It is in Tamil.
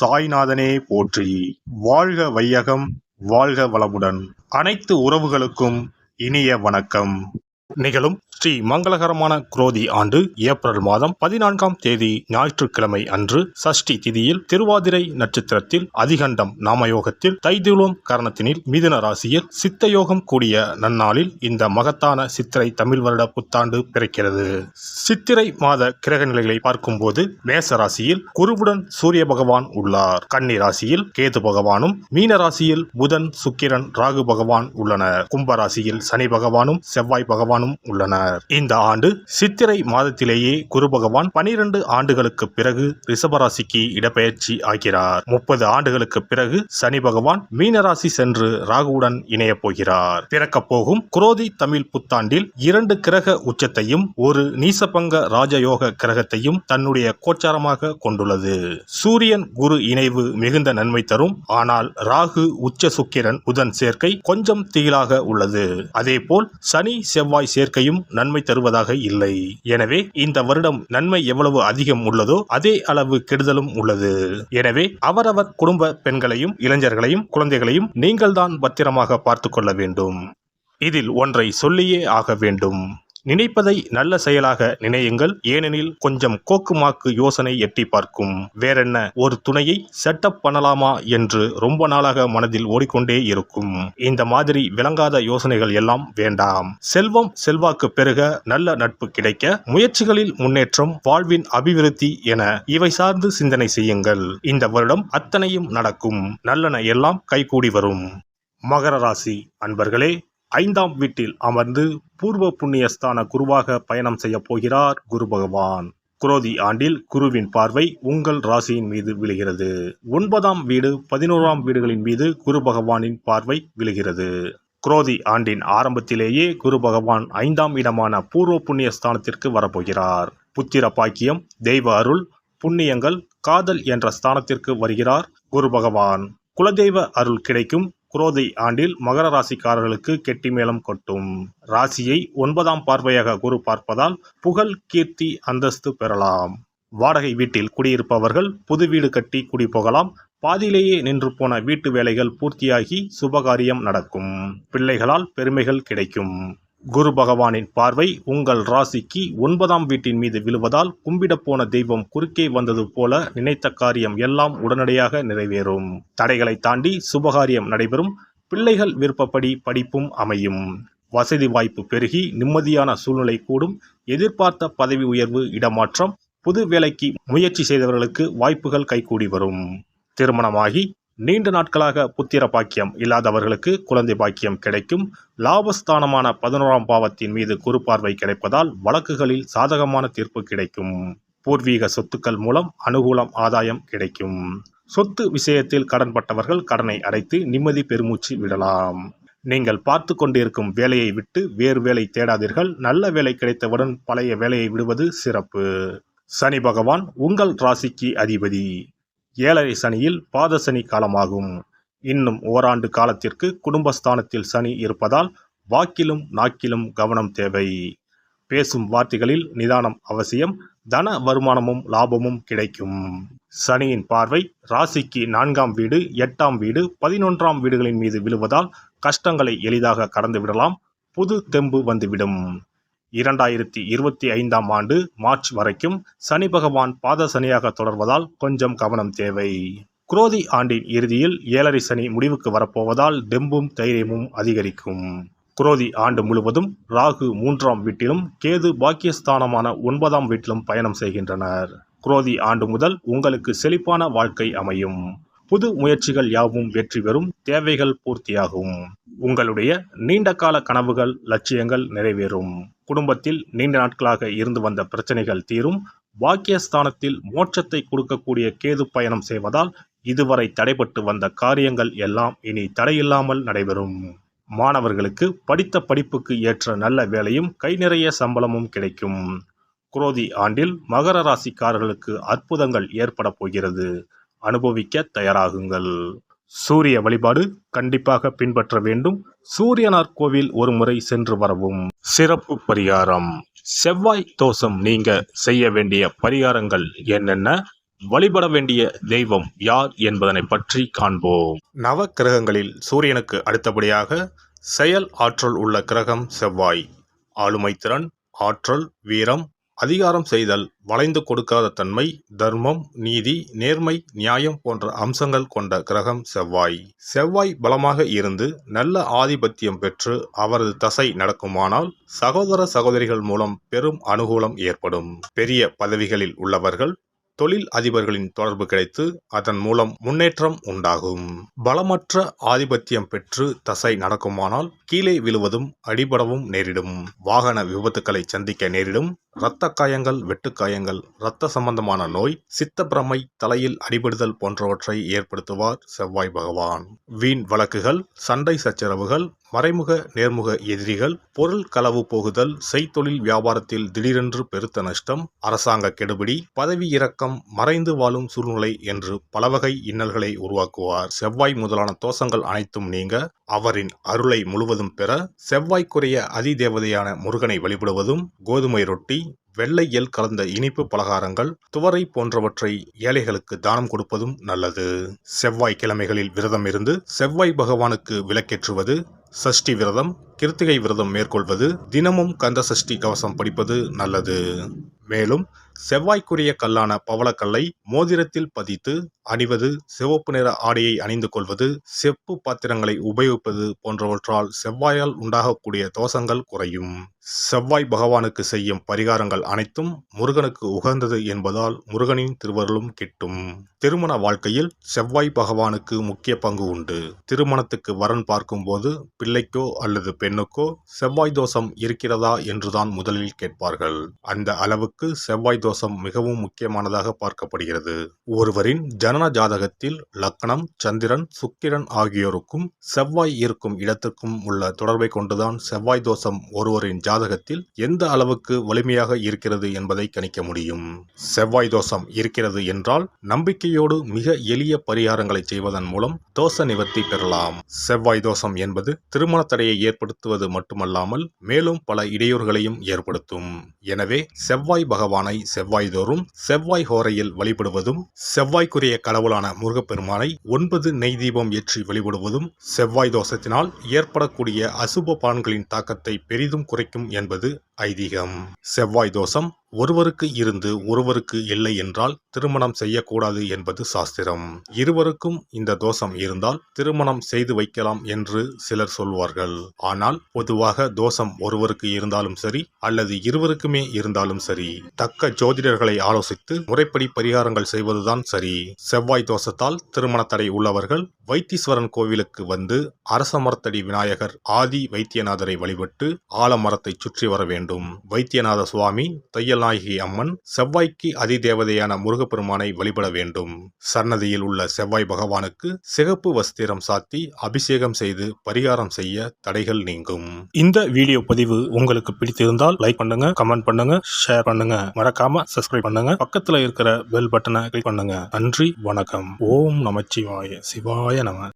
சாய்நாதனே போற்றி. வாழ்க வையகம், வாழ்க வளமுடன். அனைத்து உறவுகளுக்கும் இனிய வணக்கம். நிகழும் ஸ்ரீ மங்களகரமான குரோதி ஆண்டு ஏப்ரல் மாதம் 14ஆம் தேதி ஞாயிற்றுக்கிழமை அன்று சஷ்டி திதியில் திருவாதிரை நட்சத்திரத்தில் அதிகண்டம் நாமயோகத்தில் தைதுளம் கரணத்தினில் மிதுன ராசியில் சித்தயோகம் கூடிய நன்னாளில் இந்த மகத்தான சித்திரை தமிழ் வருட புத்தாண்டு பிறக்கிறது. சித்திரை மாத கிரக நிலைகளை பார்க்கும்போது மேச ராசியில் குருவுடன் சூரிய பகவான் உள்ளார். கன்னி ராசியில் கேது பகவானும், மீன ராசியில் புதன், சுக்கிரன், ராகு பகவான் உள்ளனர். கும்ப ராசியில் சனி பகவானும் செவ்வாய் பகவானும் உள்ளனர். இந்த ஆண்டு சித்திரை மாதத்திலேயே குரு பகவான் 12 ஆண்டுகளுக்கு பிறகு ரிஷபராசிக்கு இடப்பெயர்ச்சி ஆகிறார். 30 ஆண்டுகளுக்கு பிறகு சனி பகவான் மீனராசி சென்று ராகுவுடன் இணைய போகிறார். பிறக்க போகும் குரோதி தமிழ் புத்தாண்டில் 2 கிரக உச்சத்தையும் ஒரு நீசபங்க ராஜயோக கிரகத்தையும் தன்னுடைய கோச்சாரமாக கொண்டுள்ளது. சூரியன் குரு இணைவு மிகுந்த நன்மை தரும். ஆனால் ராகு, உச்ச சுக்கிரன், புதன் சேர்க்கை கொஞ்சம் திகிலாக உள்ளது. அதேபோல் சனி செவ்வாய் சேர்க்கையும் நன்மை தருவதாக இல்லை. எனவே இந்த வருடம் நன்மை எவ்வளவு அதிகம் உள்ளதோ அதே அளவு கெடுதலும் உள்ளது. எனவே அவரவர் குடும்ப பெண்களையும், இளைஞர்களையும், குழந்தைகளையும் நீங்கள் தான் பத்திரமாக பார்த்துக் கொள்ள வேண்டும். இதில் ஒன்றை சொல்லியே ஆக வேண்டும். நினைப்பதை நல்ல செயலாக நினையுங்கள். ஏனெனில் கொஞ்சம் கோக்குமாக்கு யோசனை எட்டி பார்க்கும். வேறென்ன, ஒரு துணையை செட்டப் பண்ணலாமா என்று ரொம்ப நாளாக மனதில் ஓடிக்கொண்டே இருக்கும். இந்த மாதிரி விளங்காத யோசனைகள் எல்லாம் வேண்டாம். செல்வம் செல்வாக்கு பெருக, நல்ல நட்பு கிடைக்க, முயற்சிகளில் முன்னேற்றம், வாழ்வின் அபிவிருத்தி என இவை சார்ந்து சிந்தனை செய்யுங்கள். இந்த வருடம் அத்தனையும் நடக்கும். நல்லன எல்லாம் கைகூடி வரும். மகர ராசி அன்பர்களே, 5ஆம் வீட்டில் அமர்ந்து பூர்வ புண்ணியஸ்தான குருவாக பயணம் செய்ய போகிறார் குரு பகவான். குரோதி ஆண்டில் குருவின் பார்வை உங்கள் ராசியின் மீது விழுகிறது. 9ஆம் வீடு, 11ஆம் வீடுகளின் மீது குரு பகவானின் பார்வை விழுகிறது. குரோதி ஆண்டின் ஆரம்பத்திலேயே குரு பகவான் 5ஆம் இடமான பூர்வ புண்ணியஸ்தானத்திற்கு வரப்போகிறார். புத்திர பாக்கியம், தெய்வ அருள், புண்ணியங்கள், காதல் என்ற ஸ்தானத்திற்கு வருகிறார் குரு பகவான். குலதெய்வ அருள் கிடைக்கும். குரோதி ஆண்டில் மகர ராசிக்காரர்களுக்கு கெட்டி மேளம் கொட்டும். ராசியை 9ஆம் பார்வையாக குரு பார்ப்பதால் புகழ், கீர்த்தி, அந்தஸ்து பெறலாம். வாடகை வீட்டில் குடியிருப்பவர்கள் புது வீடு கட்டி குடி போகலாம். பாதியிலேயே நின்று போன வீட்டு வேலைகள் பூர்த்தியாகி சுபகாரியம் நடக்கும். பிள்ளைகளால் பெருமைகள் கிடைக்கும். குரு பகவானின் பார்வை உங்கள் ராசிக்கு 9ஆம் வீட்டின் மீது விழுவதால் கும்பிட போன தெய்வம் குறுக்கே வந்தது போல நினைத்த காரியம் எல்லாம் உடனடியாக நிறைவேறும். தடைகளை தாண்டி சுபகாரியம் நடைபெறும். பிள்ளைகள் விருப்பப்படி படிப்பும் அமையும். வசதி வாய்ப்பு பெருகி நிம்மதியான சூழ்நிலை கூடும். எதிர்பார்த்த பதவி உயர்வு, இடமாற்றம், புது வேலைக்கு முயற்சி செய்தவர்களுக்கு வாய்ப்புகள் கைகூடி வரும். திருமணமாகி நீண்ட நாட்களாக புத்திர பாக்கியம் இல்லாதவர்களுக்கு குழந்தை பாக்கியம் கிடைக்கும். லாபஸ்தானமான 11ஆம் பாவத்தின் மீது குரு பார்வை கிடைப்பதால் வழக்குகளில் சாதகமான தீர்ப்பு கிடைக்கும். பூர்வீக சொத்துக்கள் மூலம் அனுகூலம், ஆதாயம் கிடைக்கும். சொத்து விஷயத்தில் கடன்பட்டவர்கள் கடனை அடைத்து நிம்மதி பெருமூச்சு விடலாம். நீங்கள் பார்த்து கொண்டிருக்கும் வேலையை விட்டு வேறு வேலை தேடாதீர்கள். நல்ல வேலை கிடைத்தவுடன் பழைய வேலையை விடுவது சிறப்பு. சனி பகவான் உங்கள் ராசிக்கு அதிபதி. 7.5 சனியில் பாத சனி காலமாகும். இன்னும் ஓராண்டு காலத்திற்கு குடும்பஸ்தானத்தில் சனி இருப்பதால் வாக்கிலும் நாக்கிலும் கவனம் தேவை. பேசும் வார்த்தைகளில் நிதானம் அவசியம். தன வருமானமும் லாபமும் கிடைக்கும். சனியின் பார்வை ராசிக்கு 4ஆம் வீடு, 8ஆம் வீடு, 11ஆம் வீடுகளின் மீது விழுவதால் கஷ்டங்களை எளிதாக கடந்து விடலாம். புது தெம்பு வந்துவிடும். 2025ஆம் ஆண்டு மார்ச் வரைக்கும் சனி பகவான் பாத சனியாக தொடர்வதால் கொஞ்சம் கவனம் தேவை. குரோதி ஆண்டின் இறுதியில் 7.5 சனி முடிவுக்கு வரப்போவதால் தெம்பும் தைரியமும் அதிகரிக்கும். குரோதி ஆண்டு முழுவதும் ராகு 3ஆம் வீட்டிலும் கேது பாக்கியஸ்தானமான 9ஆம் வீட்டிலும் பயணம் செய்கின்றனர். குரோதி ஆண்டு முதல் உங்களுக்கு செழிப்பான வாழ்க்கை அமையும். புது முயற்சிகள் யாவும் வெற்றி பெறும். தேவைகள் பூர்த்தியாகும். உங்களுடைய நீண்டகால கனவுகள், லட்சியங்கள் நிறைவேறும். குடும்பத்தில் நீண்ட நாட்களாக இருந்து வந்த பிரச்சனைகள் தீரும். பாக்கியஸ்தானத்தில் மோட்சத்தை கொடுக்கக்கூடிய கேது பயணம் செய்வதால் இதுவரை தடைபட்டு வந்த காரியங்கள் எல்லாம் இனி தடையில்லாமல் நடைபெறும். மாணவர்களுக்கு படித்த படிப்புக்கு ஏற்ற நல்ல வேலையும் கை நிறைய சம்பளமும் கிடைக்கும். குரோதி ஆண்டில் மகர ராசிக்காரர்களுக்கு அற்புதங்கள் ஏற்பட போகிறது. அனுபவிக்க தயாராகுங்கள். சூரிய வழிபாடு கண்டிப்பாக பின்பற்ற வேண்டும். சூரியனார் கோவில் ஒரு முறை சென்று வரவும். சிறப்பு பரிகாரம். செவ்வாய் தோஷம் நீங்க செய்ய வேண்டிய பரிகாரங்கள் என்னென்ன, வழிபட வேண்டிய தெய்வம் யார் என்பதனை பற்றி காண்போம். நவ கிரகங்களில் சூரியனுக்கு அடுத்தபடியாக செயல் ஆற்றல் உள்ள கிரகம் செவ்வாய். ஆளுமை திறன், ஆற்றல், வீரம், அதிகாரம் செய்தல், வளைந்து கொடுக்காத தன்மை, தர்மம், நீதி, நேர்மை, நியாயம் போன்ற அம்சங்கள் கொண்ட கிரகம் செவ்வாய். செவ்வாய் பலமாக இருந்து நல்ல ஆதிபத்தியம் பெற்று அவரது தசை நடக்குமானால் சகோதர சகோதரிகள் மூலம் பெரும் அனுகூலம் ஏற்படும். பெரிய பதவிகளில் உள்ளவர்கள், தொழில் அதிபர்களின் தொடர்பு கிடைத்து அதன் மூலம் முன்னேற்றம் உண்டாகும். பலமற்ற ஆதிபத்தியம் பெற்று தசை நடக்குமானால் கீழே விழுவதும் அடிபடவும் நேரிடும். வாகன விபத்துக்களை சந்திக்க நேரிடும். இரத்த காயங்கள், வெட்டுக்காயங்கள், இரத்த சம்பந்தமான நோய், சித்தப்பிரமை, தலையில் அடிபடுதல் போன்றவற்றை ஏற்படுத்துவார் செவ்வாய் பகவான். வீண் வழக்குகள், சண்டை சச்சரவுகள், மறைமுக நேர்முக எதிரிகள், பொருள் களவு போகுதல், செய்தொழில் வியாபாரத்தில் திடீரென்று பெருத்த நஷ்டம், அரசாங்க கெடுபிடி, பதவி இறக்கம், மறைந்து வாழும் சூழ்நிலை என்று பலவகை இன்னல்களை உருவாக்குவார். செவ்வாய் முதலான தோஷங்கள் அனைத்தும் நீங்க அவரின் அருளை முழுவதும் பெற செவ்வாய்க்குரிய அதிதேவதையான முருகனை வழிபடுவதும், கோதுமை ரொட்டி, வெள்ளை எள் கலந்த இனிப்பு பலகாரங்கள், துவரை போன்றவற்றை ஏழைகளுக்கு தானம் கொடுப்பதும் நல்லது. செவ்வாய் கிழமைகளில் விரதம் இருந்து செவ்வாய் பகவானுக்கு விளக்கேற்றுவது, சஷ்டி விரதம், கிருத்திகை விரதம் மேற்கொள்வது, தினமும் கந்த சஷ்டி கவசம் படிப்பது நல்லது. மேலும் செவ்வாய்க்குரிய கல்லான பவளக்கல்லை மோதிரத்தில் பதித்து அணிவது, சிவப்பு நிற ஆடையை அணிந்து கொள்வது, செப்பு பாத்திரங்களை உபயோகிப்பது போன்றவற்றால் செவ்வாயால் உண்டாகக்கூடிய தோஷங்கள் குறையும். செவ்வாய் பகவானுக்கு செய்யும் பரிகாரங்கள் அனைத்தும் முருகனுக்கு உகந்தது என்பதால் முருகனின் திருவருளும் கிட்டும். திருமண வாழ்க்கையில் செவ்வாய் பகவானுக்கு முக்கிய பங்கு உண்டு. திருமணத்துக்கு வரன் பார்க்கும்போது பிள்ளைக்கோ அல்லது பெண்ணுக்கோ செவ்வாய் தோஷம் இருக்கிறதா என்றுதான் முதலில் கேட்பார்கள். அந்த அளவுக்கு செவ்வாய் தோஷம் மிகவும் முக்கியமானதாக பார்க்கப்படுகிறது. ஒருவரின் ஜனன ஜாதகத்தில் லக்னம், சந்திரன், சுக்கிரன் ஆகியோருக்கும் செவ்வாய் இருக்கும் இடத்திற்கும் உள்ள தொடர்பை கொண்டுதான் செவ்வாய் தோஷம் ஒருவரின் ஜாதகத்தில் எந்த அளவுக்கு வலிமையாக இருக்கிறது என்பதை கணிக்க முடியும். செவ்வாய் தோஷம் இருக்கிறது என்றால் நம்பிக்கையோடு மிக எளிய பரிகாரங்களை செய்வதன் மூலம் தோஷ நிவர்த்தி பெறலாம். செவ்வாய் தோஷம் என்பது திருமண தடையை ஏற்படுத்துவது மட்டுமல்லாமல் மேலும் பல இடையூறுகளையும் ஏற்படுத்தும். எனவே செவ்வாய் பகவானை செவ்வாய் தோறும் செவ்வாய் ஹோரையில் வழிபடுவதும், செவ்வாய்க்குரிய கடவுளான முருகப்பெருமானை 9 நெய் தீபம் ஏற்றி வழிபடுவதும் செவ்வாய் தோஷத்தினால் ஏற்படக்கூடிய அசுப பலன்களின் தாக்கத்தை பெரிதும் குறைக்கும் என்பது ஐதீகம். செவ்வாய் தோஷம் ஒருவருக்கு இருந்து ஒருவருக்கு இல்லை என்றால் திருமணம் செய்யக்கூடாது என்பது சாஸ்திரம். இருவருக்கும் இந்த தோஷம் இருந்தால் திருமணம் செய்து வைக்கலாம் என்று சிலர் சொல்வார்கள். ஆனால் பொதுவாக தோஷம் ஒருவருக்கு இருந்தாலும் சரி அல்லது இருவருக்குமே இருந்தாலும் சரி, தக்க ஜோதிடர்களை ஆலோசித்து முறைப்படி பரிகாரங்கள் செய்வதுதான் சரி. செவ்வாய் தோஷத்தால் திருமண தடை உள்ளவர்கள் வைத்தீஸ்வரன் கோவிலுக்கு வந்து அரசமரத்தடி விநாயகர் ஆதி வைத்தியநாதரை வழிபட்டு ஆலமரத்தை சுற்றி வர வேண்டும். வைத்தியநாத சுவாமி, தையல்நாயகி அம்மன், செவ்வாய்க்கு அதிதேவதையான முருகப்பெருமானை வழிபட வேண்டும். சன்னதியில் உள்ள செவ்வாய் பகவானுக்கு சிகப்பு வஸ்திரம் சாத்தி அபிஷேகம் செய்து பரிகாரம் செய்ய தடைகள் நீங்கும். இந்த வீடியோ பதிவு உங்களுக்கு பிடித்திருந்தால் லைக் பண்ணுங்க, கமெண்ட் பண்ணுங்க, ஷேர் பண்ணுங்க, மறக்காம சப்ஸ்கிரைப் பண்ணுங்க, பக்கத்துல இருக்கிற பெல் பட்டனை கிளிக் பண்ணுங்க. நன்றி, வணக்கம். ஓம் நமச்சிவாய. சிவாய நம.